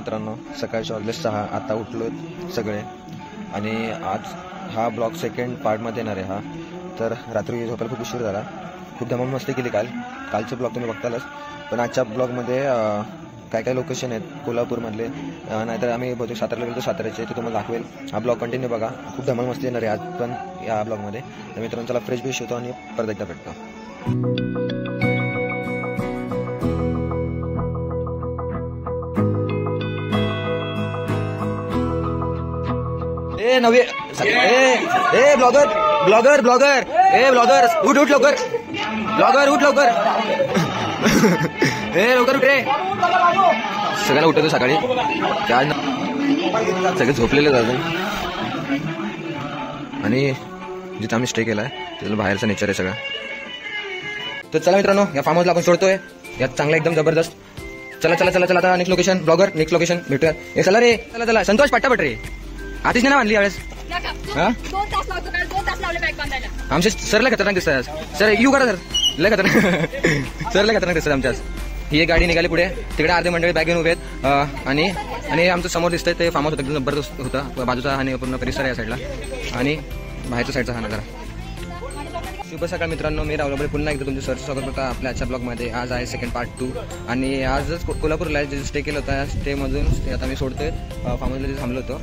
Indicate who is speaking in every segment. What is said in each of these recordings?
Speaker 1: मित्रांनो, सकाळचे वाजले 6. आता उठलो सगळे आणि आज हा ब्लॉग सेकंड पार्टमध्ये येणार आहे हा. तर रात्री झोपायला खूप उशीर झाला, खूप धमाल मस्ती केली कालचे ब्लॉग तुम्ही बघतालच. पण आजच्या ब्लॉगमध्ये काय काय लोकेशन आहेत कोल्हापूरमधले, नाहीतर आम्ही बहुतेक साताऱ्याला गेलो तर साताऱ्याचे, ते तुम्हाला दाखवेल. हा ब्लॉग कंटिन्यू बघा, खूप धमाल मस्ती येणार आहे आज पण या ब्लॉगमध्ये. तर मित्रांनो चला फ्रेश बिश होतो आणि परत एकदा भेटतो. ए नवे ए ब्लॉगर ब्लॉगर ब्लॉगर ए ब्लॉगर उठ लवकर, ब्लॉगर उठ लवकर. ए लवकर उठ रे. सगळ्यांना उठवतो सकाळी, काय सगळे झोपलेले जातात. आणि जिथं आम्ही स्टे केलाय तिथलं बाहेरचा नेचर आहे सगळं. तर चला मित्रांनो, या फार्म हाऊसला आपण सोडतोय. यात चांगला एकदम जबरदस्त. चला चला चला चला आता next location. Blogger next location भेटूया. हे चला रे, चला चला. संतोष पट्टापट रे. आधीच नाही बांधली यावेळेस. आमचे सर लय खतरनाक दिसतात. सर यू करा सर, लय खतरनाक सर लय खतरनाक दिसतात आमच्याच. ही एक गाडी निघाली पुढे, तिकडे अर्धे मंडळी बॅग घेऊन उभे आहेत. आणि आमचं समोर दिसतंय ते फार्म हाऊस होतं, एकदम जबरदस्त होता. बाजूचा आणि पूर्ण परिसर आहे या साईडला आणि बाहेरच्या साईडचा हा नजारा. शुभ सकाळ मित्रांनो, मी राहुल पुन्हा एकदा तुमचं सरचं स्वागत होतं आपल्या आजच्या ब्लॉगमध्ये. आज आहे सेकंड पार्ट 2 आणि आजच कोल्हापूरला जे स्टे केलं होतं, स्टेमधून आता मी सोडतोय फार्म हाऊसला जे थांबलो होतो.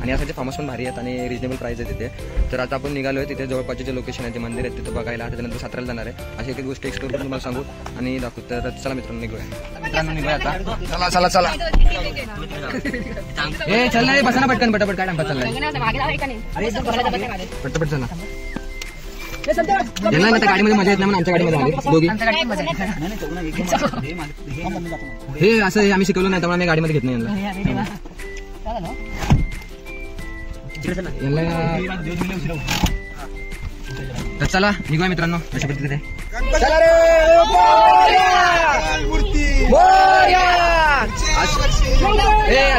Speaker 1: आणि यासाठी फार्म हाऊस पण भारी आहेत आणि रिजनेबल प्राईस आहे तिथे. तर आता आपण निघालो आहे तिथे जवळपासचे जे लोकेशन आहे, जे मंदिर आहेत तिथे बघायला. त्याच्यानंतर साताऱ्याला जाणार आहे. अशी एक गोष्ट एक्सप्लोर करून तुम्हाला सांगू आणि दाखवू. तर चला मित्रांनो निघूया. आता चला चला चला. हे चल रे, बसा ना पटकन, पटापट काय टाइमपास चाललाय. पटपट चला. यांना ना त्या गाडीमध्ये मजा येत नाही, आमच्या गाडीमध्ये आली दोघी. हे असं आम्ही शिकवलं नाही, त्यामुळे आम्ही गाडीमध्ये घेत नाही यांना. तर चला निघूया मित्रांनो अशा पद्धतीने.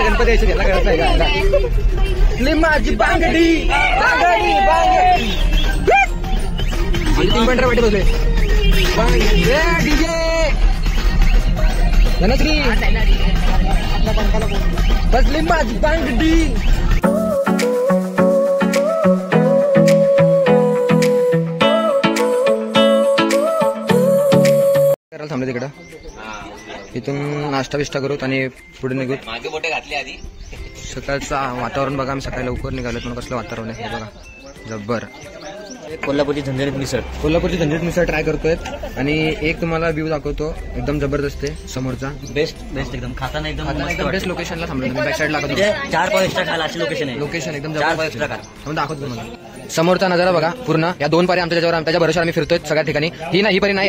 Speaker 1: गणपती यायचं त्याला कळत नाही का. माझी बांगडी आणि 3 पॉइंटर वाटे बसले. डीजे धनश्री बसली माझी बांगडी. थांबले तिकडं. इथून नाश्ता बिष्टा करूत आणि पुढे निघूत. सकाळचं वातावरण बघा, आम्ही सकाळी लवकर निघालो म्हणून कसलं वातावरण आहे बघा, जब्बर. कोल्हापूरची झणझणीत मिसळ ट्राय करतोय आणि एक तुम्हाला व्ह्यू दाखवतो, एकदम जबरदस्त आहे समोरचा. बेस्ट एकदम खाताना एकदम बेस्ट लोकेशनला थांबलो. बॅक साईडला 4 पाव एक्स्ट्रा खायला अशी लोकेशन एकदम जबरदस्त दाखवतो तुम्हाला. समोरचा नजारा बघा पूर्ण. या 2 पाऱ्या आमच्या त्याच्या भरोशावर आम्ही फिरतोय सगळ्या ठिकाणी. ही परी नाही,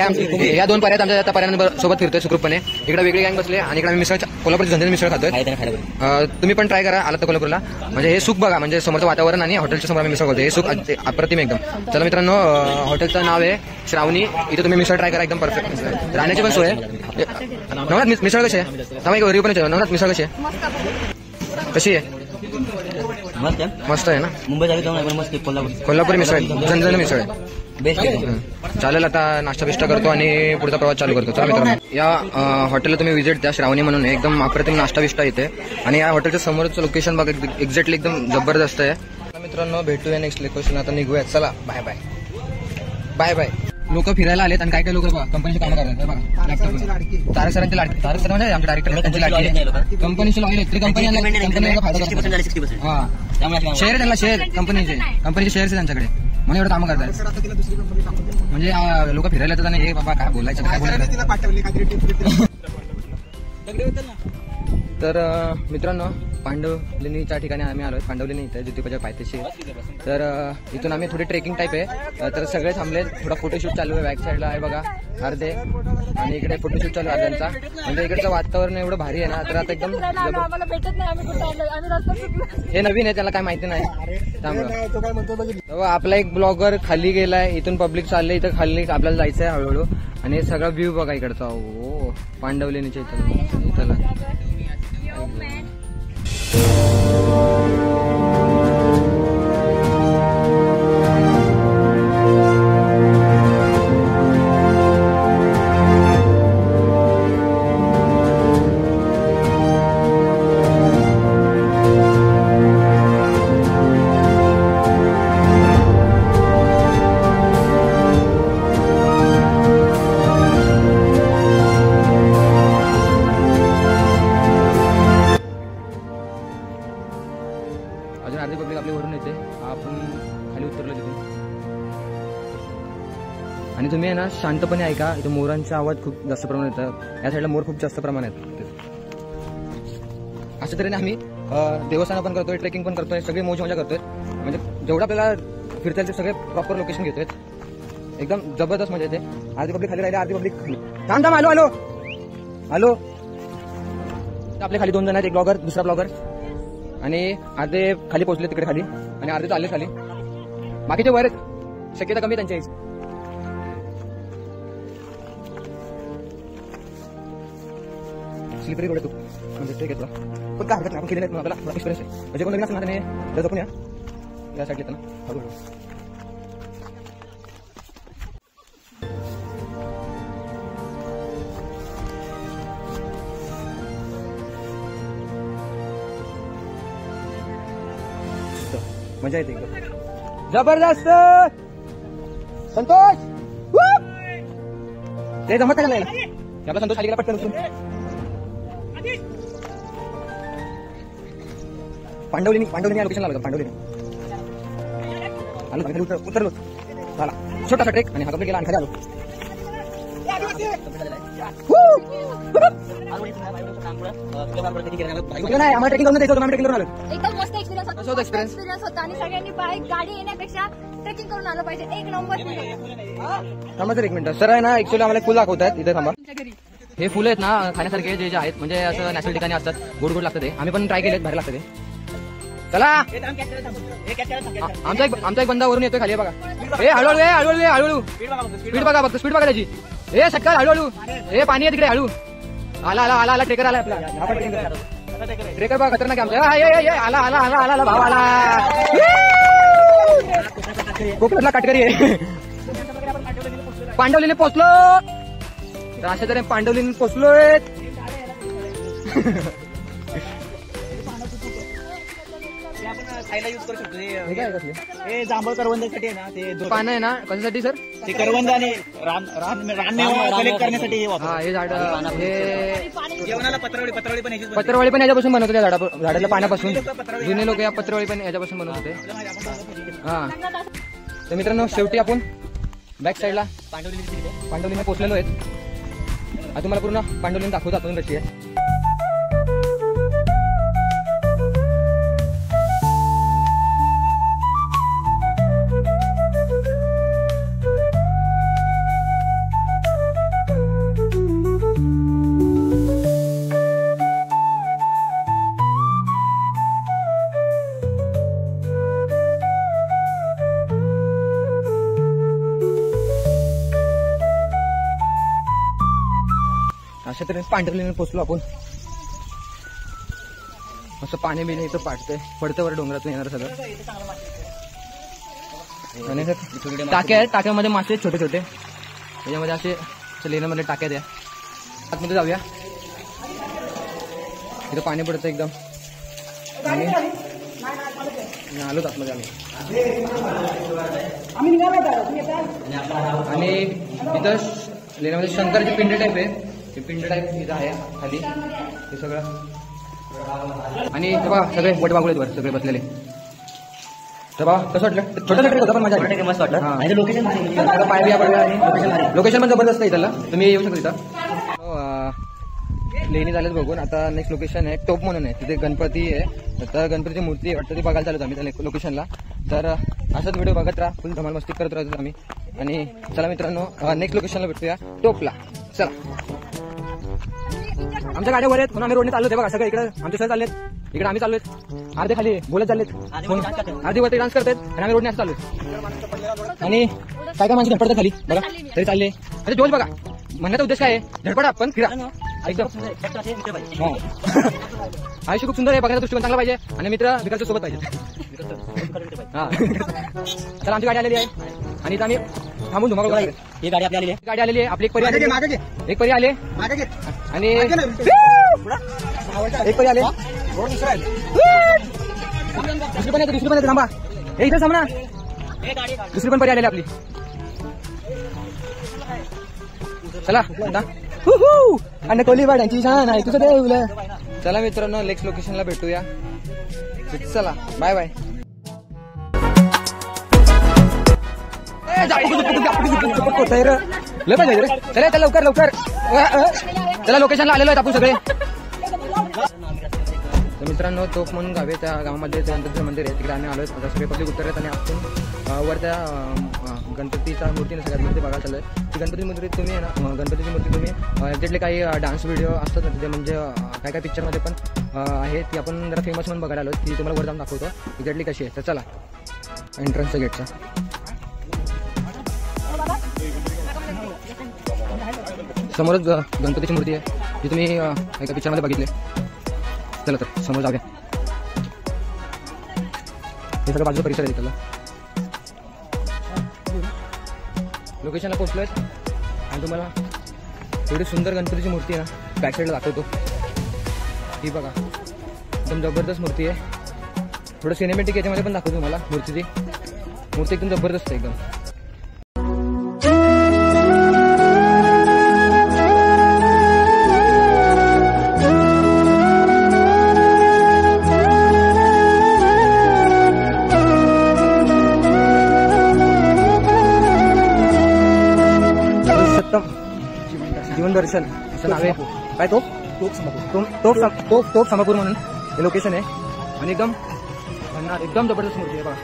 Speaker 1: या 2 पाऱ्यात आमच्या त्या पर्यायांसोबत फिरतोय सुखरूपणे. इकडे वेगळी गँग बसले आणि इकडे आम्ही मिसळ, कोल्हापूरची झणझणीत मिसळ खातोय. तुम्ही पण ट्राय करा आला तर कोल्हापूरला. म्हणजे हे सुख बघा, म्हणजे समोरचं वातावरण आणि हॉटेलच्या समोर आम्ही मिसळ खातोय. हे सुख अप्रतिम एकदम. चला मित्रांनो, हॉटेलचं नाव आहे श्रावणी. इथे तुम्ही मिसळ ट्राय करा, एकदम परफेक्ट. राहण्याची पण सोय आहे. नवनाथ मिसळ कशी आहे? रिव्ह्यू पण नवनाथ मिसळ कशी आहे? कशी आहे? मस्त आहे ना. मुंबईत कोल्हापूर मिसळ, झणझण मिसळ आहे. चालेल, आता नाश्ता बिष्टा करतो आणि पुढचा प्रवास चालू करतो. चला मित्रांनो, या हॉटेलला तुम्ही व्हिजिट द्या, श्रावणी म्हणून एकदम अप्रतिम नाश्ता बिष्टा येते. आणि या हॉटेलच्या समोरचं लोकेशन बघा, एक्झॅक्टली एकदम जबरदस्त आहे. मित्रांनो भेटूया नेक्स्ट लोकेशन. आता निघूया. चला बाय बाय बाय बाय. लोक फिरायला आलेत आणि काय काय लोक कंपनीचे कामं करतात बघा. तारक सरांची लाडकी, तारक सर म्हणजे आमच्या डायरेक्टर त्यांची लाडकी. कंपनीची इलेक्ट्रिक कंपनी फायदा शेअर त्यांना, शेअर कंपनीचे शेअर्स आहे त्यांच्याकडे, म्हणून एवढं कामं करतात. म्हणजे लोक फिरायला येतात आणि हे बाबा काय बोलायचं, काय बोलायचं. तर मित्रांनो, पांडवलेणीच्या ठिकाणी आम्ही आलोय. पांडवलेणी इथे ज्योतिबाच्या पायथ्याशी. तर इथून आम्ही थोडी ट्रेकिंग टाईप आहे. तर सगळे थांबले, थोडा फोटोशूट चालू आहे. बॅक साईडला आहे बघा अर्धे, आणि इकडे फोटोशूट चालू आहे अर्ध्यांचा. म्हणजे इकडचं वातावरण एवढं भारी आहे ना. तर आता एकदम हे नवीन आहे, त्याला काय माहिती नाही त्यामुळं. आपला एक ब्लॉगर खाली गेलाय, इथून पब्लिक चाललंय, इथं खाली आपल्याला जायचंय हळूहळू. आणि सगळा व्ह्यू बघा इकडचा. ओ पांडवलेणीच्या इथं आपण खाली उतरलो तिथून. आणि तुम्ही आहे ना शांतपणे ऐका, इथे मोरांचा आवाज खूप जास्त प्रमाणात येतात. या साईडला मोर खूप जास्त प्रमाणात आहेत. अशा तऱ्हेने आम्ही देवस्थान पण करतोय, ट्रेकिंग पण करतोय, सगळी मौज मजा करतोय. म्हणजे जेवढं आपल्याला फिरता येईल ते सगळे प्रॉपर लोकेशन घेतोय. एकदम जबरदस्त मजा येते. अर्धी पब्लिक खाली राहिले, अर्धी पब्लिक खाली. थांब थांब, आलो. आपले खाली 2 जण आहेत, एक ब्लॉगर, दुसरा ब्लॉगर. आणि अर्धे खाली पोहोचले तिकडे खाली, आणि अर्धे चालले खाली. बाकीचे वर शक्यता कमी त्यांच्या. स्लिपरी रोड आहे तू म्हणजे ठीक आहे तुला, पण काय हरकत नाही, आपण केलेलं आहे. आपल्याला एक्सपिरियन्स आहे. म्हणजे कोण लग्न असं ना त्याने जपून या साईड येतं ना हळूहळू. मजा येते एकदम जबरदस्त. संतोष ते जमत नाही आपला संतोष खाली गेला पटकन उचलून. पांडवलीनी या लोकेशनला आलो. पांडवलीनी आलो, खाली उतरलो. झाला छोटासा ट्रेक आणि हा कपडे गेला आणि खाली आलो. नाही आम्हाला ट्रेकिंग करून द्यायचं होतं, आम्ही ट्रेकिंग करून आलो.
Speaker 2: एकदम मस्त एक्सपिरियन्स होता. आणि सगळ्यांनी बाईक गाडी येण्यापेक्षा ट्रेकिंग करून आलं पाहिजे. एक नंबर.
Speaker 1: थांबा तर एक मिनिट सर आहे ना, ऍक्च्युअली आम्हाला फुल दाखवतात इथे. थांबा, हे फुलं आहेत ना खाण्यासारखे जे आहेत, म्हणजे असं नॅचरल ठिकाणी असतात, गोड गोड लागतं ते. आम्ही पण ट्राय केलेत, भारी लागतं ते. चला आमचा एक बंदा वरून येतोय खाली बघा. हे हळूहळू स्पीड बघा, फक्त स्पीड बघा त्याची. हे सटका हळूहळू. हे पाणी आहे तिकडे, हळू. आला ट्रेकर आला आपला. ट्रेकर बघा खतरनाक आमचा. आला भाव आला. कोकणातला काटकरी आहे. पांडवलीने पोहोचलो. तर अशा तऱ्हेने पांडवलीने पोहोचलोय.
Speaker 3: खायला यूज करू शकतो. हे जांभळ करवंदासाठी आहे ना, ते
Speaker 1: पानं आहे ना कशासाठी सर?
Speaker 3: ते करवंद आणि रानमेवा कलेक्ट करण्यासाठी हे वापरतात.
Speaker 1: हे झाड, हे
Speaker 3: जेवणाला पत्रवळी पण याची
Speaker 1: पत्रवळी पण याच्यापासून बनवतो. त्या झाडाला पाण्यापासून जुने लोक या पत्रवळी पण याच्यापासून बनवत होते. हा तर मित्रांनो, शेवटी आपण बॅक साईडला पांडवलीने पोहोचलेलो आहेत. आता तुम्हाला पूर्ण पांडवलीने दाखवतो आपण कशी आहे. अशा तऱ्हेने पांढरलीने पोचलो आपण. असं पाणी बिणी इथं पडतं वर डोंगरातून येणार सगळं. आणि टाक्या आहेत, टाक्यामध्ये मासे छोटे छोटे, त्याच्यामध्ये असे लेण्यामध्ये टाक्या द्या. आतमध्ये जाऊया. इथं पाणी पडतं एकदम. आणि आलोच आतमध्ये आणि इथं लेण्यामध्ये शंकरची पिंड टाईप आहे. हे पिंड टाईप इथं आहे खाली हे सगळं. आणि बघा सगळे वट बागुळे वर सगळे बसलेले. तर बघा कसं वाटलं? छोटा ट्रेक होता पण माझ्या मस्त वाटलं. लोकेशन पाय बिया पडलं. लोकेशन पण जबरदस्त आहे त्याला, तुम्ही येऊ शकता इथं. लेणी झालेत बघून. आता नेक्स्ट लोकेशन आहे टोप म्हणून आहे. तिथे गणपती आहे. तर गणपतीची मूर्ती आहे वाटतं, ती बघायला चालू आम्ही त्या लोकेशनला. तर असाच व्हिडिओ बघत राहा, फुल धमाल मस्ती करत राहतो आम्ही. आणि चला मित्रांनो, नेक्स्ट लोकेशनला भेटूया टोपला. चला, आमच्या गाड्या वर आहेत म्हणून आम्ही रोडने चाललो. बघा सगळं इकडे आमचे सर चाललेत, इकडे आम्ही चाललोय. अर्धे खाली बोलत चाललेत, अर्धे वरती डान्स करतात आणि आम्ही रोडने चाललोय. आणि काय काय माणसं झटपडतात खाली बघा तरी चालले. अरे जोश बघा, म्हणण्याचा उद्देश काय आहे? झटपडा पण फिरा एकदम. आयुष्य खूप सुंदर आहे, बघायचा दृष्टिकोन चांगला पाहिजे आणि मित्र विकासच्या सोबत पाहिजे. हा चला, आमची गाडी आलेली आहे आणि इथं आम्ही थांबून धुमाकूळ. ही गाडी आपली आलेली आहे. गाडी आलेली आहे आपली. एक परी आले, एक परी आले आणि एक परी आले. दुसरी पण येते थांबा. हे इथं थांबा ना, दुसरी पण परी आलेली आपली. चला आणि कोली बाड्यांची छान आहे तुझं देवलं. चला मित्रांनो, नेक्स्ट लोकेशनला भेटूया. चला बाय बाय. लय पाहिजे रे. चला चला लवकर लवकर. चला लोकेशनला आलेलो आहेत आपण सगळे. तर मित्रांनो तोफ म्हणून गाव आहे, त्या गावामध्ये गणपतीचं मंदिर आहे, तिकडे आम्ही आलो. आता सगळे पब्लिक उतरलेत आणि आपण वर त्या गणपतीचा मूर्तीने सगळ्यात मूर्ती बघायला चालू आहे. ती गणपती मूर्ती तुम्ही आहे ना, गणपतीची मूर्ती तुम्ही एक्झॅक्टली काही डान्स व्हिडिओ असतात ना तिथे, म्हणजे काय काय पिक्चरमध्ये पण आहे, ती आपण जरा फेमस म्हणून बघायला आलो. ती तुम्हाला वर जाऊन दाखवतो एक्झॅक्टली कशी आहे. तर चला एंट्रन्सच्या गेटचा. समोरच गणपतीची मूर्ती आहे, जी तुम्ही एका पिक्चरमध्ये बघितली. चला तर समोर जाऊया. हे सगळं बाजूचा परिसर आहे. त्याला लोकेशनला पोहोचलोय आणि तुम्हाला एवढी सुंदर गणपतीची मूर्ती आहे ना बॅक साईडला दाखवतो. ही बघा एकदम जबरदस्त मूर्ती आहे. थोडं सिनेमॅटिक याच्यामध्ये पण दाखवतो तुम्हाला. मूर्ती एकदम जबरदस्त आहे एकदम. जीवन दर्शन असं नाव आहे. काय तोफ समापूर म्हणून हे लोकेशन आहे आणि एकदम जबरदस्त मूर्ती आहे बघा.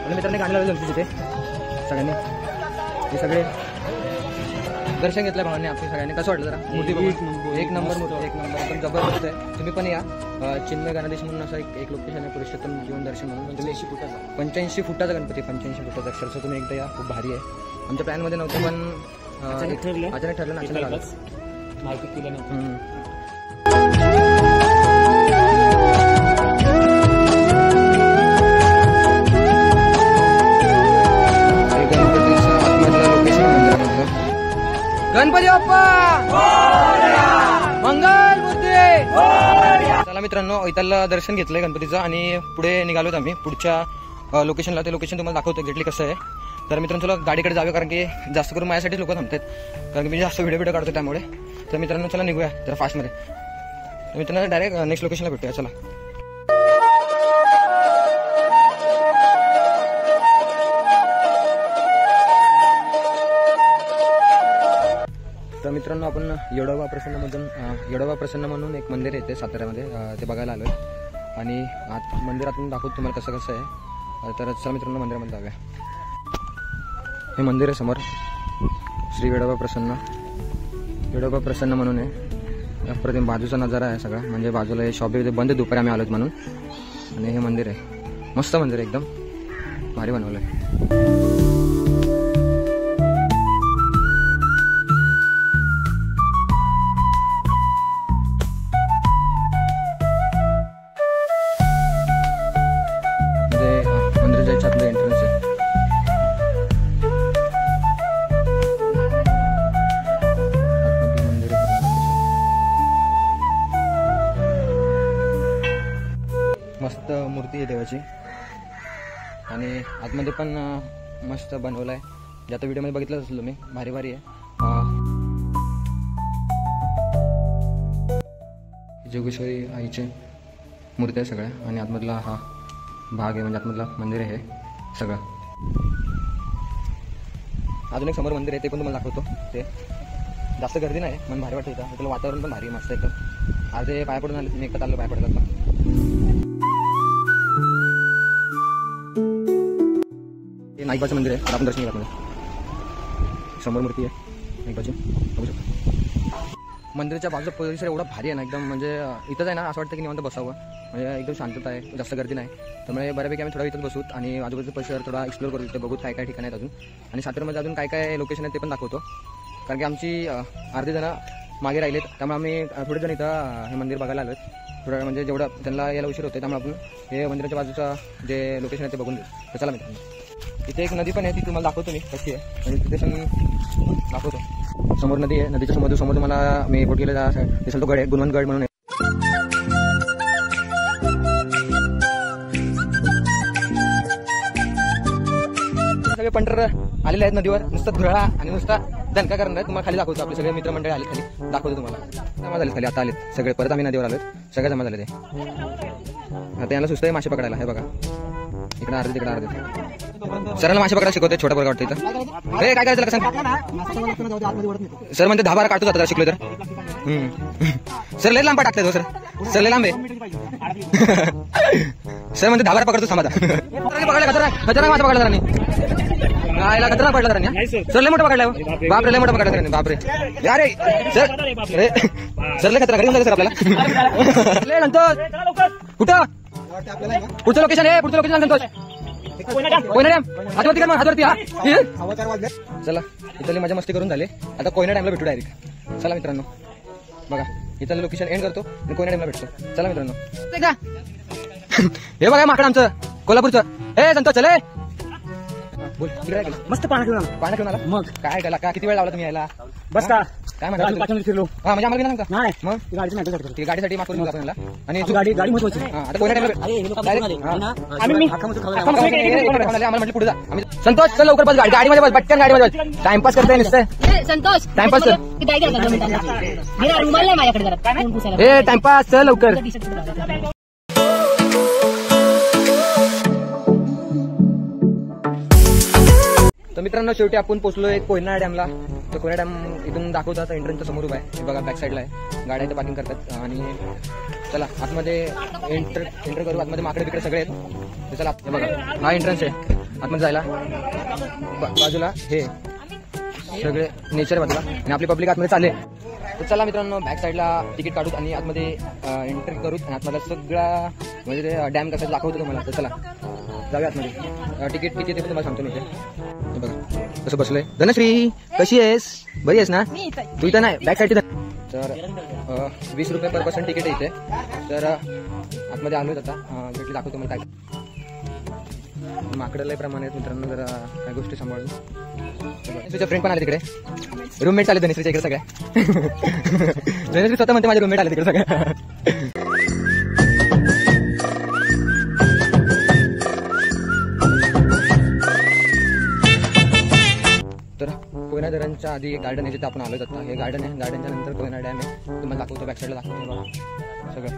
Speaker 1: आणि मित्रांनी गाणी लावली तिथे सगळ्यांनी. हे सगळे दर्शन घेतलं भावांनी आपण सगळ्यांनी. कसं वाटलं जरा मूर्ती बघून? एक नंबर मूर्ती, एक नंबर एकदम जबरदस्त आहे. तुम्ही पण या. चिन्मय गणेश म्हणून असं एक लोकेशन आहे, पुरुषोत्तम जीवन दर्शन म्हणून. 85 फुटाचा गणपती, 85 फुटाचा अक्षरशः. तुम्ही एकदा या, खूप भारी आहे. आमच्या प्लॅनमध्ये नव्हतं पण अचानक ठरलं नाचलं लागलं.
Speaker 3: माहिती केलं नाही.
Speaker 1: गणपती बाप्पा मंगल मूर्ती. चला मित्रांनो, इथलं दर्शन घेतलंय गणपतीचं आणि पुढे निघालोत आम्ही पुढच्या लोकेशनला. ते लोकेशन तुम्हाला दाखवतो एक्झॅक्टली कसं आहे. तर मित्रांनो चला गाडीकडे जावे, कारण की जास्त करून माझ्यासाठी लोक थांबतात, कारण की मी जास्त व्हिडिओ काढतो त्यामुळे. तर मित्रांनो चला निघूया जरा फास्टमध्ये. तर मित्रांनो डायरेक्ट नेक्स्ट लोकेशनला भेटूया. चला. तर मित्रांनो आपण येडोबा प्रसन्न म्हणून एक मंदिर आहे ते साताऱ्यामध्ये, ते बघायला आलोय आणि मंदिरातून दाखवतो तुम्हाला कसं कसं आहे. तर चला मित्रांनो मंदिरामध्ये जाऊया. हे मंदिर आहे समोर, श्री येडोबा प्रसन्न म्हणून आहे. अप्रतिम बाजूचा नजारा आहे सगळा, म्हणजे बाजूला हे शॉप बंद आहे दुपारी आम्ही आलोत म्हणून. आणि हे मंदिर आहे, मस्त मंदिर आहे, एकदम भारी बनवलं आहे. मस्त मूर्ती आहे देवाची आणि आतमध्ये पण मस्त बनवलं आहे, जे आता व्हिडिओमध्ये बघितलंच असेल तुम्ही. भारी भारी आहे. जोगेश्वरी आईचे मूर्ती आहे सगळ्या आणि आतमधला हा भाग आहे, म्हणजे आतमधला मंदिर आहे सगळं. अजून एक समोर मंदिर आहे, ते पण तुम्हाला दाखवतो. ते जास्त गर्दी नाही, मन भारी वाटतं इथं. तुला वातावरण पण भारी मस्त एकदम. आज ते पाय पडून आले, तुम्ही एकदा चाललं पाय पडतात. नाईकबाचं मंदिर आहे, आपण दर्शन घेतलं. समोर मूर्ती आहे नाईकबाची, बघू शकता. मंदिराच्या बाजूचा परिसर एवढा भारी आहे ना एकदम, म्हणजे इथंच आहे ना असं वाटतं की निवांत बसावं, म्हणजे एकदम शांतता आहे, जास्त गर्दी नाही. त्यामुळे बऱ्यापैकी आम्ही थोडा इथंच बसूत आणि आजूबाजूचा परिसर थोडा एक्सप्लोर करू, ते बघूत काय काय ठिकाण आहेत अजून. आणि साताऱ्यामध्ये अजून काय काय लोकेशन आहेत ते पण दाखवतो, कारण की आमची अर्धी जण मागे राहिलेत. त्यामुळे आम्ही थोडे जण इथं हे मंदिर बघायला आलो आहेत. थोडं म्हणजे जेवढं त्यांना यायला उशीर होते, त्यामुळे आपण हे मंदिराच्या बाजूचा जे लोकेशन आहे ते बघून देऊ. तर चला मित्रांनो, इथे एक नदी पण आहे, ती तुम्हाला दाखवतो मी कशी आहे, म्हणजे तिथे पण दाखवतो. समोर नदी आहे, नदीच्या समोर तुम्हाला मी बोट गेलेला दिसेल तो गड आहे, गुणवंतगड म्हणून आहे. सगळे पंढर आलेले आहेत नदीवर, नुसतं धुळा आणि नुसता दणका करणार आहे. तुम्हाला खाली दाखवतो, आपले सगळे मित्रमंडळी आले खाली, दाखवतो तुम्हाला. जमा झाले खाली, आता आलेत सगळे, परत आम्ही नदीवर आलोत, सगळे जमा झाले. ते आता यांना सुस्त आहे मासे पकडायला, हे बघा इकडे अर्धे तिकडे अर्धे. सरांना मासे पकडायला शिकवते, छोटा पोरगा वाटतं इथं. हे काय करायचं सांग. सर म्हणते 10-12 काढतो आता शिकलो तर. सर लय लांब टाकताय सर. सर लय लांब आहे. सर म्हणते 10-12 पकडतो समाजा. पकडला खतरनाक मासा पकडला सरांनी. आयला खतरनाक पडला सरांनी. सर लय मोठा पकडला. बापरे लय मोठा पकडला सरांनी. बापरे अरे सर. सर लय खतरनाक घरी सर आपल्याला. लय संतोष कुठं पुढचं लोकेशन आहे. पुढचं लोकेशन संतोष कोयना डॅम. हातवरती कर मग हातवरती. हा चला इथली मजा मस्ती करून झाले. आता कोयना डॅमला भेटू डायरेक्ट. चला मित्रांनो बघा इथलं लोकेशन एंड करतो आणि कोयना डॅमला भेटतो. चला मित्रांनो. हे बघा माकड आमचं कोल्हापूरचं. हे संतोष चले बोल. तिकडे काय
Speaker 3: मस्त पाणी घेऊन
Speaker 1: आला. मग काय केला का किती वेळ लावला तुम्ही यायला.
Speaker 3: बस का
Speaker 1: काय म्हणता
Speaker 3: फिरलो.
Speaker 1: हा म्हणजे आम्हाला सांगता
Speaker 3: नाही
Speaker 1: मग
Speaker 3: गाडीची
Speaker 1: गाडीसाठी माफ करून आपल्याला. आणि
Speaker 3: गाडी महत्वाची.
Speaker 1: आता कोयना डॅमला
Speaker 3: आम्ही
Speaker 1: आम्हाला म्हटलं पुढे जा. आम्ही संतोष चल लवकर बस गाडीमध्ये बस. पटकन गाडीमध्ये बस. टाइमपास करताय नुसतं.
Speaker 2: संतोष
Speaker 1: टाइमपास कर.
Speaker 2: रुमाल नाही माझ्याकडे जरा.
Speaker 1: ए टाइमपास चल लवकर. तर मित्रांनो शेवटी आपण पोहोचलोय कोयना डॅमला. तर कोयना डॅम इथून दाखवतात एंट्रन्सच्या समोर उभा आहे. बघा बॅक साईडला आहे. गाड्या इथं पार्किंग करतात. आणि चला आतमध्ये एंटर करू. आतमध्ये माकडे बिकडे सगळे आहेत. तर चला हे बघा हा एंट्रन्स आहे आतमध्ये जायला. बाजूला हे सगळे नेचर बाजूला आणि आपली पब्लिक आतमध्ये चालले. तर चला मित्रांनो बॅक साईडला तिकीट काढूत आणि आतमध्ये एंट्री करूत. आणि आतमध्ये सगळा म्हणजे ते डॅम कसं दाखवतो तुम्हाला. तर चला जाऊया आतमध्ये. तिकीट किती ते तुम्हाला सांगतो मी इथे. बघा कसं बसलोय. धनश्री कशी आहेस. बरी आहेस ना. तू इथं नाही बॅक साईड. तर 20 रुपये पर पर्सन तिकीट आहे इथे. तर आतमध्ये आलोय आता. भेटली दाखवतो तुम्हाला काय. माकडं लय प्रमाणे आहेत मित्रांनो. जरा काही गोष्टी सांभाळून. धनश्रीच्या फ्रेंड पण आले तिकडे. रूममेट आले धनश्रीच्या इकडे सगळ्या. धनश्री स्वतः म्हणते माझे रूममेट आले तिकडे सगळ्या. तर कोयना धरणच्या आधी एक गार्डन आहे जिथे आपण आलो आता. हे गार्डन आहे. गार्डनच्या नंतर कोयना डॅम आहे. तुम्हाला दाखवतो बॅक साईडला दाखवतो बघा सगळं.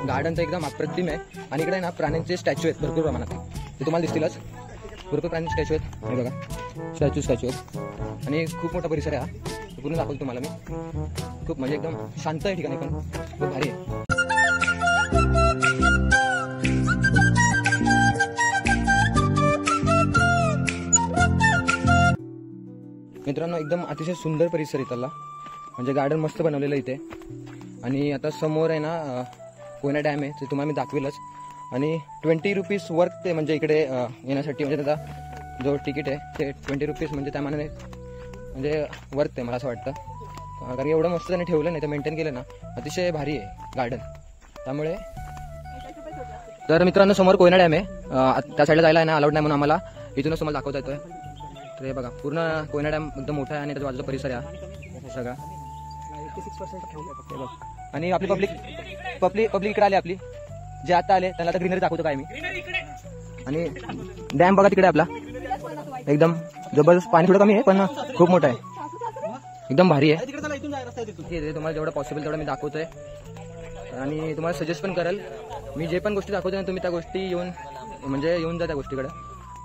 Speaker 1: गार्डनचं एकदम अप्रतिम आहे. आणि इकडे ना प्राण्यांचे स्टॅच्यू आहेत भरपूर प्रमाणात. ते तुम्हाला दिसतीलच. भरपूर प्राण्यांचे स्टॅच्यू आहेत. हे बघा स्टॅच्यू आहेत. आणि खूप मोठा परिसर आहे हा. पूर्ण दाखवतो तुम्हाला मी. खूप म्हणजे एकदम शांत आहे ठिकाणी पण खूप भारी आहे. मित्रांनो एकदम अतिशय सुंदर परिसर इथला. म्हणजे गार्डन मस्त बनवलेलं इथे. आणि आता समोर आहे ना कोयना डॅम आहे. ते तुम्हाला मी दाखवेलच. आणि 20 रुपीज वर्थ ते म्हणजे इकडे येण्यासाठी. म्हणजे त्याचा जो तिकीट आहे ते 20 रुपीज म्हणजे त्या मानाने म्हणजे वर्थ आहे मला असं वाटतं. कारण एवढं मस्त त्याने ठेवलं नाही तर मेंटेन केलं ना. अतिशय भारी आहे गार्डन. त्यामुळे तर मित्रांनो समोर कोयना डॅम आहे. त्या साईडला जायला आहे ना अलाउड नाही म्हणून आम्हाला इथूनच तुम्हाला दाखवता येतोय. तर हे बघा पूर्ण कोयना डॅम एकदम मोठा आहे. आणि त्याच्या बाजूचा परिसर आहे सगळा. आणि आपली पब्लिक इकडे आली. आपली जे आता आले त्यांना आता ग्रीनरी दाखवतो काय मी. आणि डॅम बघा तिकडे आपला एकदम जबरदस्त. पाणी थोडं कमी आहे पण खूप मोठं आहे. एकदम भारी आहे. तुम्हाला जेवढं पॉसिबल तेवढं मी दाखवतोय. आणि तुम्हाला सजेस्ट पण करेल मी जे पण गोष्टी दाखवतोय ना तुम्ही त्या गोष्टी येऊन जा त्या गोष्टीकडे.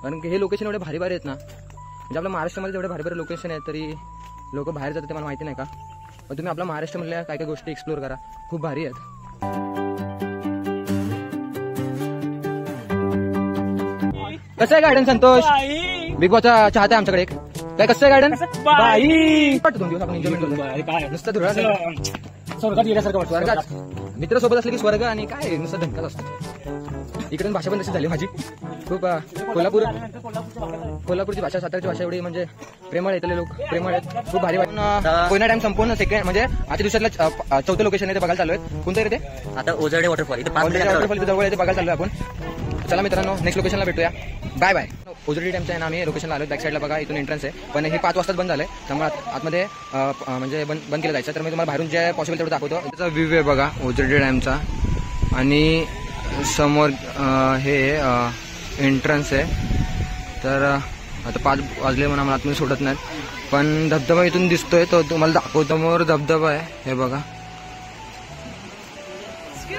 Speaker 1: कारण की हे लोकेशन एवढे भारी भारी आहेत ना. म्हणजे आपल्या महाराष्ट्रामध्ये जेवढे भारी भारी लोकेशन आहेत तरी लोक बाहेर जातात ते मला माहिती नाही का. पण तुम्ही आपल्या महाराष्ट्रामधल्या काय काय गोष्टी एक्सप्लोर करा. खूप भारी आहेत. कसं आहे गार्डन संतोष. बिग बॉसचा चाहता आहे आमच्याकडे एक. काय कसं आहे गार्डन. 2 दिवस आपण एन्जॉयमेंट करतो. नुसतं धुळा स्वर्गात गेल्यासारखं वाटतं. स्वर्गात मित्र सोबत असले की स्वर्ग आणि काय नुसतं धनकाच असतो. इकडून भाषा पण तशी झाली माझी. खूप कोल्हापूरची भाषा सातारची भाषा एवढी म्हणजे प्रेमळ आहे. इथले लोक प्रेमळ आहेत. खूप भारी वाटतं. कोयना डॅम संपूर्ण सेकंड म्हणजे आजच्या दिवसातला 4थं लोकेशन आहे ते बघायला चालू आहे. कोणतं आहे ते
Speaker 3: आता ओझरडे वॉटरफॉल इथे
Speaker 1: वॉटरफॉल जवळ आहे ते बघायला चालू आहे आपण. चला मित्रांनो नेक्स्ट लोकेशनला भेटूया. Bye bye. ओझरडी डॅमचं आहे ना आम्ही लोकेशनला आलो. बॅक साईडला बघा इथून एंट्रन्स आहे. पण हे 5 वाजताच बंद झालंय. त्यामुळे आतमध्ये म्हणजे बंद केलं जायचं. तर मी तुम्हाला बाहेरून जे पॉसिबल तेवढं दाखवतो. त्याचा व्ह्यू आहे बघा ओझरडी डॅमचा. आणि समोर हे एंट्रन्स आहे. तर आता 5 वाजले म्हणून आम्हाला आतमध्ये सोडत नाहीत. पण धबधबा इथून दिसतोय तो तुम्हाला दाखवतो. समोर धबधबा आहे हे बघा. बट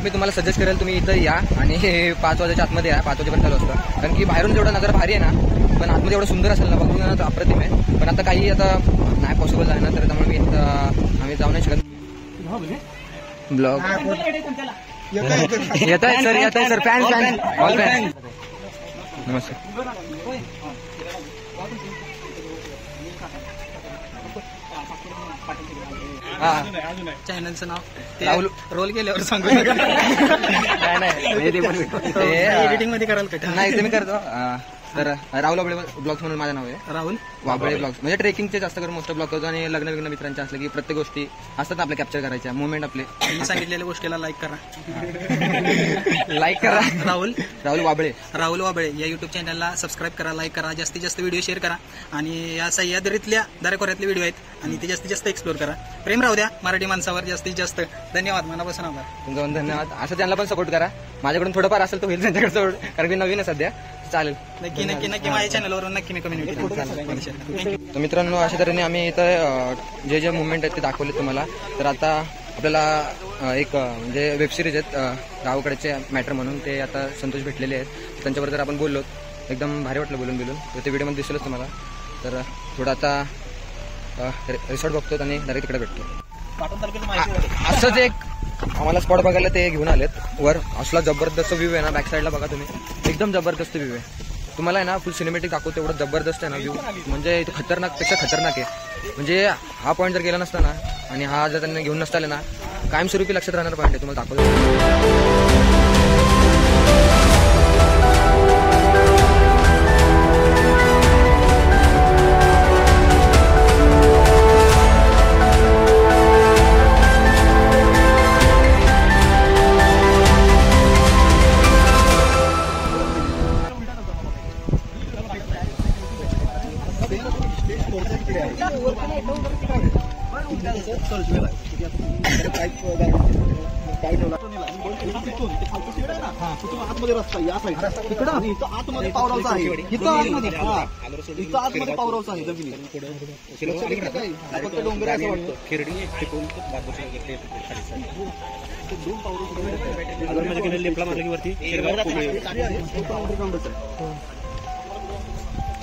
Speaker 1: मी तुम्हाला सजेस्ट करेल तुम्ही इथं या आणि 5 वाजेच्या आतमध्ये या. 5 वाजेपर्यंत चालू असतं, कारण की बाहेरून जेवढा नजर भारी आहे ना, पण आतमध्ये एवढं सुंदर असेल ना, बघून ना तर अप्रतिम आहे. पण आता काही आता नाही पॉसिबल आहे ना, तर त्यामुळे मी इथं आम्ही जाऊ नाही शकत. ब्लॉग येत आहे सर फॅन ऑल फॅन. नमस्कार.
Speaker 3: चॅनलचं नाव
Speaker 1: राहुल
Speaker 3: रोल केल्यावर सांगू नका.
Speaker 1: नाही
Speaker 3: एडिटिंग मध्ये कराल का?
Speaker 1: नाही ते मी करतो. तर राहुल वाबळे ब्लॉग्स म्हणून माझं नाव आहे.
Speaker 3: राहुल
Speaker 1: वाबळे ब्लॉग्स म्हणजे ट्रेकिंगचे जास्त करून मोस्ट ब्लॉग करतो आणि लग्न मित्रांचे असलं की प्रत्येक गोष्टी असतात आपल्या कॅप्चर करायच्या मुवमेंट आपले.
Speaker 3: मी सांगितलेल्या गोष्टीला लाईक करा.
Speaker 1: लाईक करा. राहुल वाबळे
Speaker 3: या युट्यूब चॅनलला सबस्क्राईब करा, लाईक करा, जास्तीत जास्त व्हिडिओ शेअर करा आणि या सह्याद्रीतल्या दरेखोऱ्यातले व्हिडिओ आहेत आणि ते जास्तीत जास्त एक्सप्लोर करा. प्रेम राहू द्या मराठी माणसावर जास्तीत जास्त. धन्यवाद, मनापासून आभार.
Speaker 1: तुमचा धन्यवाद. असं त्यांना पण सपोर्ट करा. माझ्याकडून थोडंफार असेल तर होईल त्यांच्याकडे सपोर्ट, कारण मी नवीन आहे सध्या. चालेल,
Speaker 3: नक्की माझ्या चॅनलवरून नक्की मी कम्युनिटी.
Speaker 1: तर मित्रांनो, अशा तऱ्हेने आम्ही इथं जे मुवमेंट आहेत ते दाखवले तुम्हाला. तर आता आपल्याला एक म्हणजे वेबसिरीज आहेत गावाकडचे मॅटर म्हणून, ते आता संतोष भेटलेले आहेत. त्यांच्यावर जर आपण बोललो एकदम भारी वाटलं बोलून तर ते व्हिडिओमध्ये दिसेलच तुम्हाला. तर थोडं आता रिसॉर्ट बघतो आणि डायरेक्ट तिकडे भेटतो. असंच एक आम्हाला स्पॉट बघायला ते घेऊन आलेत वर. असला जबरदस्त व्ह्यू आहे ना, बॅक साईडला बघा तुम्ही, एकदम जबरदस्त व्ह्यू आहे. तुम्हाला आहे ना फुल सिनेमॅटिक दाखवतो, एवढं जबरदस्त आहे ना व्ह्यू, म्हणजे खतरनाक पेक्षा खतरनाक आहे. म्हणजे हा पॉईंट जर गेला नसता ना आणि हा जर त्यांनी घेऊन नसता आले ना, कायमस्वरूपी लक्षात राहणार पॉईंट आहे. तुम्हाला दाखवतो.
Speaker 4: आतमध्ये रस्ता या साईड तिकडं आणि इथं आतमध्ये पावरावचा आहे. इथं आतमध्ये पावरावचा आहे जमिनीत. फक्त डोंगर असं वाटतं.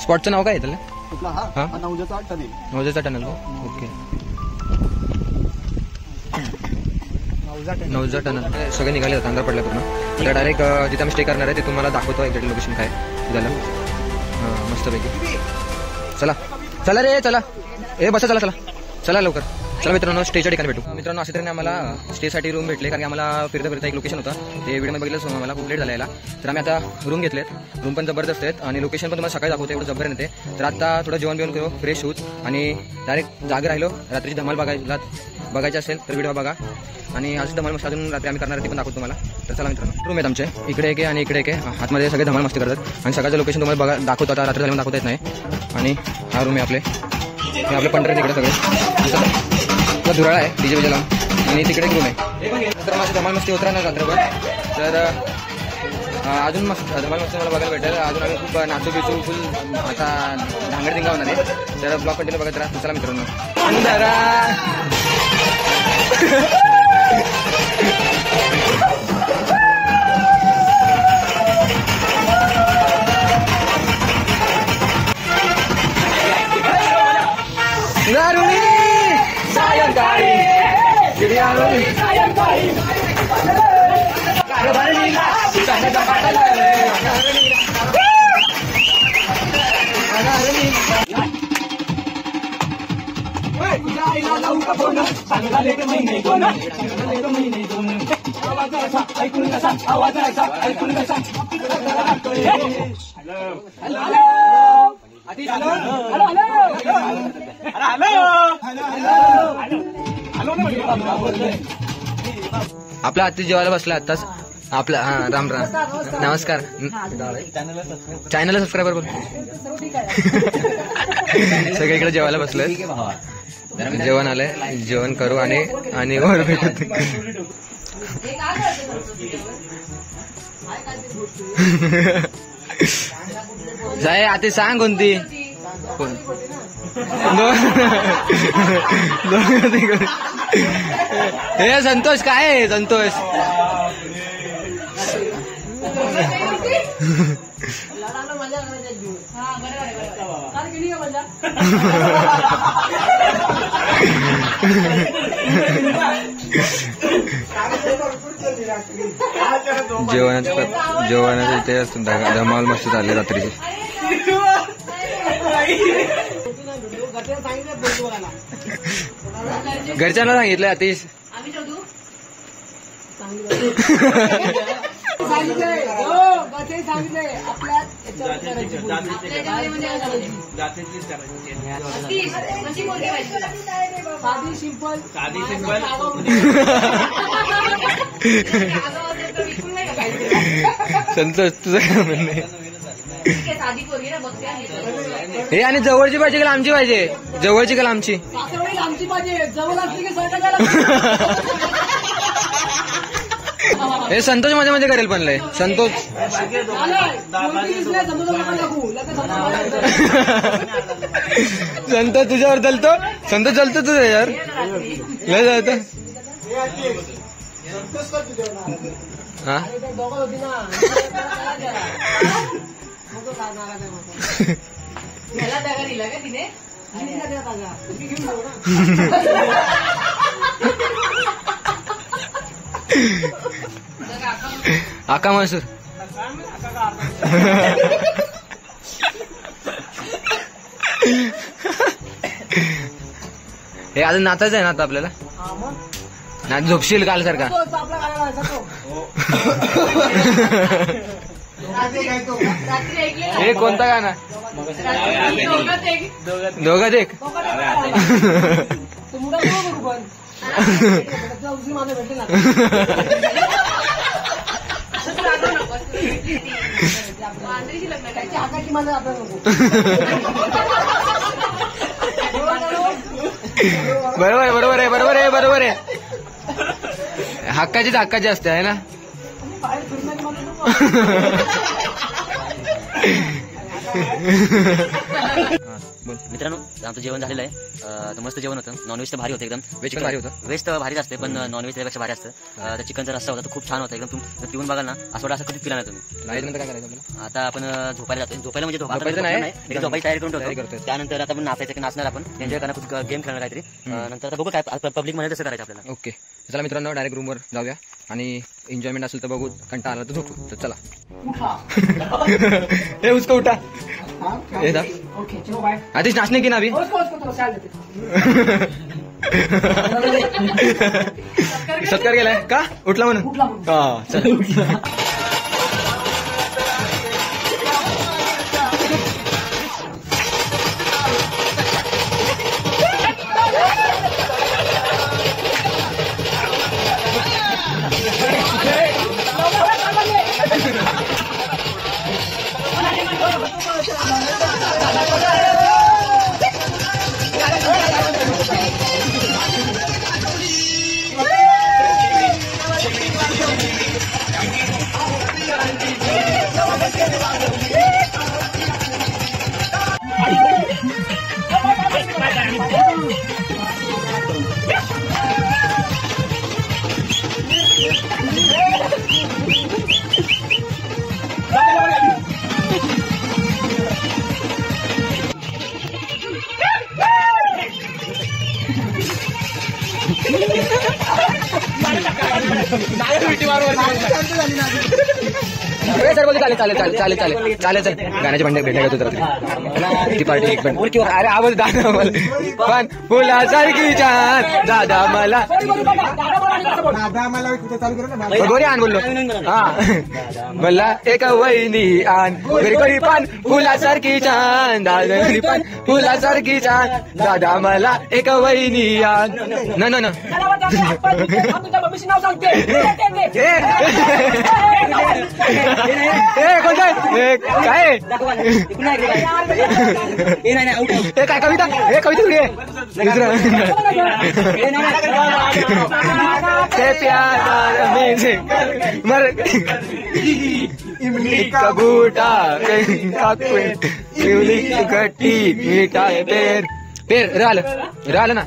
Speaker 1: स्पॉटचं नाव काय आहे त्याला?
Speaker 4: कुठला? हा नवजाचा टनेल.
Speaker 1: नवजाचा टनल. Okay, Navja tunnel. सगळे निघाले होते, अंधार पडला पूर्ण. तर डायरेक्ट जिथे आम्ही स्टे करणार आहे ते तुम्हाला दाखवतो एक्झॅक्ट लोकेशन काय झालं. मस्तपैकी. चला रे चला. बसा चला लवकर. चला मित्रांनो, स्टेच्या ठिकाणी भेटू. मित्रांनो, अशा तऱ्हेने आम्हाला स्टेसाठी रूम भेटले, कारण की आम्हाला फिरता एक लोकेशन होतं, ते व्हिडिओमध्ये बघितलं आम्हाला खूप लेट झाला यायला. तर आम्ही आता रूम घेतलेत. रूम पण जबरदस्त आहेत आणि लोकेशन पण तुम्हाला सकाळी दाखवतो, एवढं जबर येते. तर आता थोडं जेवण करू, फ्रेश होत आणि डायरेक्ट जागे राहिलो. रात्रीची धमाल बघायची असेल तर व्हिडिओ बघा. आणि आज धमाल मस्त अजून रात्री आम्ही करणार ते पण दाखवतो तुम्हाला. तर चला मित्रांनो, रूम आहेत आमचे, इकडे एक आहे आणि इकडे एक आहे. आतमध्ये सगळे धमाल मस्ती करतात आणि सकाळचं लोकेशन तुम्हाला दाखवतो. आता रात्री झाल्यावर दाखवता येत नाही. आणि हा रूम आहे आपले पंढरे तिकडे सगळे धुराळ आहे डीजे विजेला. आणि तिकडे एक रूम आहे. नंतर माझी धमाल मस्ती होत राहणार रात्रभर. तर अजून मस्त धमाल मस्ती मला बघायला भेटेल. अजून आम्ही खूप नाचू बिचू फुल आता धांगड होणार आहे. तर ब्लॉग कंटिन्यू बघत राहा. चला मित्रांनो. आपला अति जेवायला बसला आताच. आपला राम नमस्कार. चॅनलला सबस्क्राईबर बोल. सगळीकडे जेवायला बसलोय. जेवण आलंय, जेवण करू आणि वर भेटत. जाय आता सांग कोणती कोण हे संतोष काय आहे संतोष जेवणाचं इथे असतो धमाल मस्त चालले रात्रीची घरच्यांना सांगितलं अतिश संतोष तुझं काय म्हणणे हे आणि जवळची पाहिजे का लांबची पाहिजे जवळची का लांबची हे संतोष मध्ये मध्ये करेल पण लय संतोष संतोष तुझ्यावर चालतो संतोष चालतो तुझ्या यार लय जातो हा आका मसूर हे अजून नाचायचं आहे ना आता आपल्याला ना झोपशील काल सारखा हे कोणता गाणं दोघात एक बरोबर आहे बरोबर आहे बरोबर आहे बरोबर आहे हक्काची असते आहे ना
Speaker 5: मित्रांनो आमचं जेवण झालेलं आहे तर मस्त जेवण होतं नॉनव्हेज तर भारी होतं एकदम
Speaker 1: व्हेज भारी होतं
Speaker 5: व्हेज तर भारीच असते पण नॉनव्हेज त्यापेक्षा भारी असतं तर चिकनचा रस्सा होता तो खूप छान होता एकदम तुम्ही पिऊन बघाल ना असं वाटतं असं कधीच पिला नाही तुम्ही
Speaker 1: लाईट नंतर काय करायचं
Speaker 5: आता आपण झोपायला जातो झोपायला म्हणजे
Speaker 1: झोपायचं नाही.
Speaker 5: झोपायची तयारी करून
Speaker 1: तयारी
Speaker 5: ठेवतो
Speaker 1: करतोय.
Speaker 5: त्यानंतर आता आपण नाचायचं नाचणार आपण एन्जॉय करणार खूप गेम खेळणार काहीतरी नंतर आता बघू काय पब्लिक मध्ये तसं करायचं आपल्याला
Speaker 1: ओके चला मित्रांनो डायरेक्ट रूमवर जाऊया आणि एन्जॉयमेंट असेल तर बघू कंटाळा आला तर झोपू तर चला हे उसको उठा हे जा आतिश नाचने की ना अभी सत्कार केलाय का उठला म्हणून हा चल चालेल चालेल चालेल चालेल चालेल चालेल चालेल गाण्याचे भांडे भेटायला होत रात्री ती पार्टी एक पण अरे आवाज दादा मला पण फुलासारखी छान दादा मला गोरी आण बोललो हा मला एक वहिनी आण घरी घरी पान फुलासारखी छान दादा घरी पान फुलासारखी छान दादा मला एक वहिनी आण न न कोणतं काय काय कविता हे कविता थोडी आहे दुसरं प्यार मर इमली का बूटा का पेड़ इमली की खट्टी मीठा है पेड़ पेड़ राहिलं ना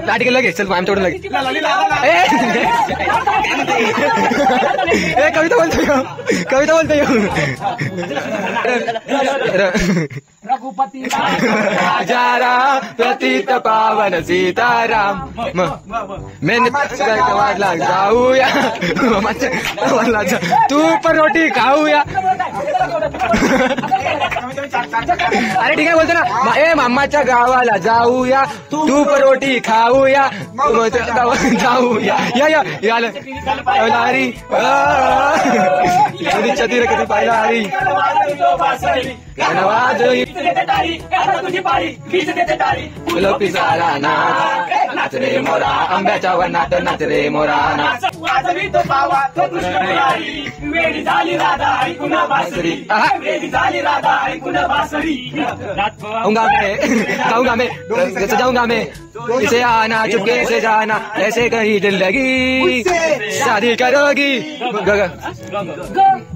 Speaker 1: लाट गेलं लगेच चल आमच्याकडून लगेच कविता बोलतोय
Speaker 6: रघुपती
Speaker 1: जारा प्रतीत पावन सीताराम मैंने वाढला जाऊया तू पण रोटी खाऊया अरे ठीक आहे बोलतो ना ए मामाच्या गावाला जाऊया तू पण रोटी खाऊया जाऊया या लारी छतीर किती पाहिला हरी पिसारा नाच रे मोरा आंब्याच्या वनात नाच रे मोरा जाऊंगा मैं इसे आना चुपके से जाना ऐसे कहीं जिंदगी शादी करोगी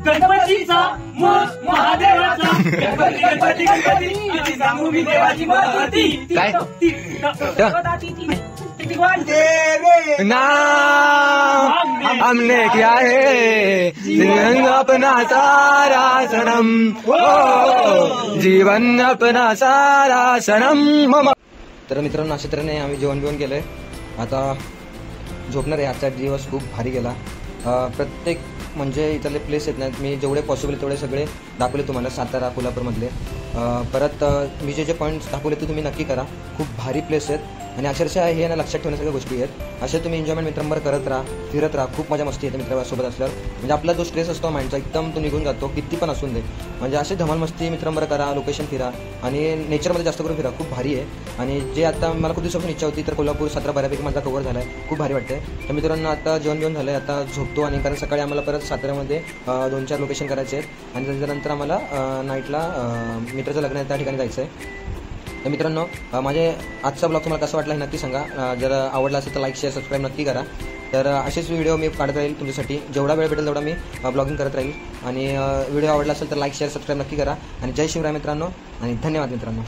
Speaker 6: गणपतीचा महादेवाचा गणपती किती सांगू मी देवाची महती
Speaker 1: काय नाम हमने क्या है अपना सारा सनम जीवन अपना सारा सनम तर मित्रांनो अशा तऱ्हेने आम्ही जेवण बिवण केलंय आता झोपणार आहे. आजचा दिवस खूप भारी गेला. प्रत्येक म्हणजे इथले प्लेस आहेत नाहीत मी जेवढे पॉसिबल तेवढे सगळे दाखवले तुम्हाला सातारा कोल्हापूरमधले. परत मी जे पॉईंट्स दाखवले ते तुम्ही नक्की करा. खूप भारी प्लेस आहेत आणि अक्षरशः हे ना लक्षात ठेवण्यासारख्या गोष्टी आहेत. असे तुम्ही एन्जॉयमेंट मित्रांबरोबर करत राहा फिरत राहा. खूप मजा मस्ती येते मित्रांसोबत असल्यावर. म्हणजे आपला जो स्ट्रेस असतो माइंडचा एकदम तो निघून जातो किती पण असून दे. म्हणजे असे धमाल मस्ती मित्रांबरोबर करा. लोकेशन फिरा आणि नेचरमध्ये जास्त करून फिरा. खूप भारी आहे. आणि जे आता मला खूप दिवसापासून इच्छा होती तर कोल्हापूर सातारा बऱ्यापैकी माझा कव्हर झाला आहे. खूप भारी वाटते. तर मित्रांनो आता जेवण घेऊन झालं आहे. आता झोपतो आणि कारण सकाळी आम्हाला परत साताऱ्यामध्ये 2-4 लोकेशन करायचे आहेत आणि त्याच्यानंतर आम्हाला नाईटला मित्राचं लग्न आहे त्या ठिकाणी जायचं आहे. तर मित्रांनो माझे आजचा ब्लॉग तुम्हाला कसा वाटला हे नक्की सांगा. जर आवडला असेल तर लाईक शेअर सबस्क्राईब नक्की करा. तर असेच व्हिडिओ मी काढत राहील तुमच्यासाठी. जेवढा वेळ भेटेल तेवढा मी ब्लॉगिंग करत राहील. आणि व्हिडिओ आवडला असेल तर लाईक शेअर सबस्क्राईब नक्की करा. आणि जय शिवराय मित्रांनो आणि धन्यवाद मित्रांनो.